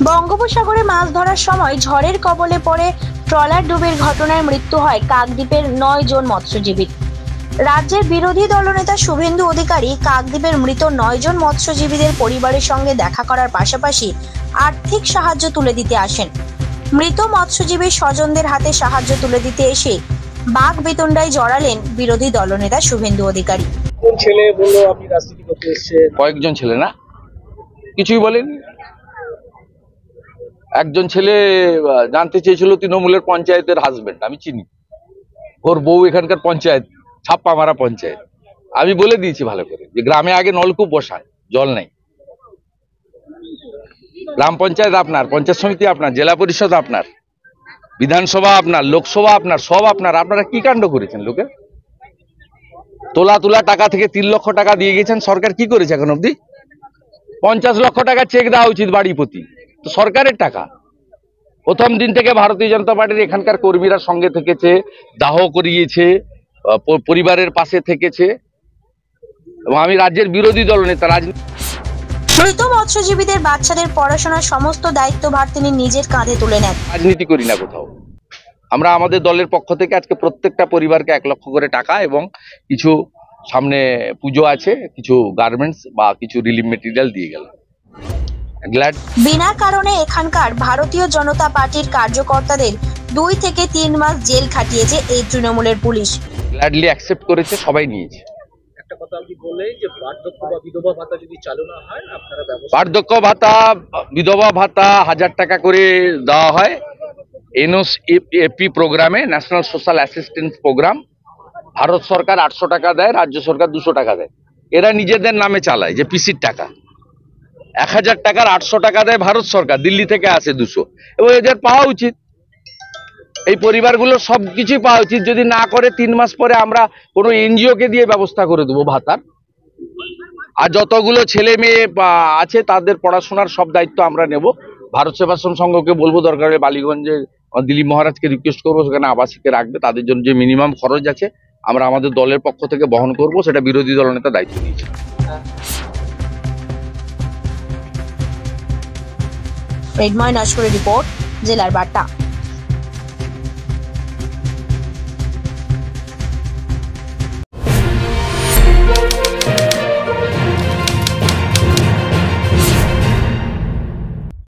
বঙ্গোপসাগরে মাছ ধরার সময় ঝড়ের কবলে পড়ে ট্রলার ডুবির ঘটনায় মৃত্যু হয় কাকদ্বীপের 9 জন মৎস্যজীবীর। রাজ্যের বিরোধী দলনেতা শুভেন্দু অধিকারী কাকদ্বীপের মৃত 9 জন মৎস্যজীবীদের পরিবারের সঙ্গে দেখা করার পাশাপাশি আর্থিক সাহায্য তুলে দিতে আসেন। মৃত মৎস্যজীবীর স্বজনদের হাতে সাহায্য তুলে দিতে এসে বাঘ বিতণ্ডায় জড়ালেন বিরোধী দলনেতা শুভেন্দু অধিকারী। কোন ছেলে বললো আপনি রাজনীতি করতে এসেছেন? কয়েকজন ছেলে না, কিছুই বলেনি। একজন ছেলে জানতে চেয়েছিল তৃণমূলের পঞ্চায়েতের হাজবেন্ড, আমি চিনি, ওর বউ এখানকার পঞ্চায়েত, ছাপ্পা মারা পঞ্চায়েত। আমি বলে দিয়েছি ভালো করে যে গ্রামে আগে নলকূপ বসান, জল নেই। গ্রাম পঞ্চায়েত আপনার, পঞ্চায়েত সমিতি আপনার, জেলা পরিষদ আপনার, বিধানসভা আপনার, লোকসভা আপনার, সব আপনার। আপনারা কি কাণ্ড করেছেন? লোকের তোলা টাকা থেকে 3 লক্ষ টাকা দিয়ে গেছেন। সরকার কি করেছে এখন অব্দি? 50 লক্ষ টাকা চেক দেওয়া উচিত বাড়ি প্রতি, তো সরকারের টাকা। প্রথম দিন থেকে ভারতীয় জনতা পার্টির এখানকার কর্মীরা সঙ্গে থেকেছে, দাহ করিয়েছে, পরিবারের পাশে থেকেছে, এবং আমি রাজ্যের বিরোধী দলনেতা। মৃত মৎস্যজীবীদের বাচ্চাদের পড়াশোনার সমস্ত দায়িত্বভার তিনি নিজের কাঁধে তুলে নেন। রাজনীতি করি না কোথাও। আমরা আমাদের দলের পক্ষ থেকে আজকে প্রত্যেকটা পরিবারকে 1 লক্ষ করে টাকা এবং কিছু, সামনে পুজো আছে, কিছু গার্মেন্টস বা কিছু রিলিফ মেটেরিয়াল দিয়ে গেলাম। বিনা কারণে এখানকার ভারতীয় জনতা পার্টির কার্যকর্তাদের 2 থেকে 3 মাস জেল খাটিয়েছে এই তৃণমূলের পুলিশ। গ্ল্যাডলি অ্যাকসেপ্ট করেছে, সবাই নিয়েছে। একটা কথা আপনি বললেন যে বার্ধক্য বা বিধবা ভাতা যদি চালু না হয় আপনারা ব্যবস্থা। বার্ধক্য ভাতা, বিধবা ভাতা 1000 টাকা করে দেওয়া হয় এনওএপি প্রোগ্রামে, national social assistance programme. Bharat সরকার 800 টাকা দেয়, রাজ্য সরকার 200 টাকা দেয়। এরা নিজেদের নামে চালায় যে পিসির টাকা। 1000 টাকার 800 টাকা দেয় ভারত সরকার, দিল্লি থেকে আসে 200। এবং এদের পাওয়া উচিত, এই পরিবারগুলো সবকিছুই পাওয়া উচিত। যদি না করে 3 মাস পরে আমরা কোনো এনজিওকে দিয়ে ব্যবস্থা করে দেবো ভাতার। আর যতগুলো ছেলে মেয়ে আছে তাদের পড়াশোনার সব দায়িত্ব আমরা নেব। ভারত সেবাশ্রম সংঘকে বলবো, দরকার হলে বালিগঞ্জে দিলীপ মহারাজকে রিকোয়েস্ট করবো সেখানে আবাসিকে রাখবে। তাদের জন্য যে মিনিমাম খরচ আছে আমরা আমাদের দলের পক্ষ থেকে বহন করব, সেটা বিরোধী দলনেতা দায়িত্ব নিয়েছে। রেডময় নস্করের রিপোর্ট, জেলার বার্তা।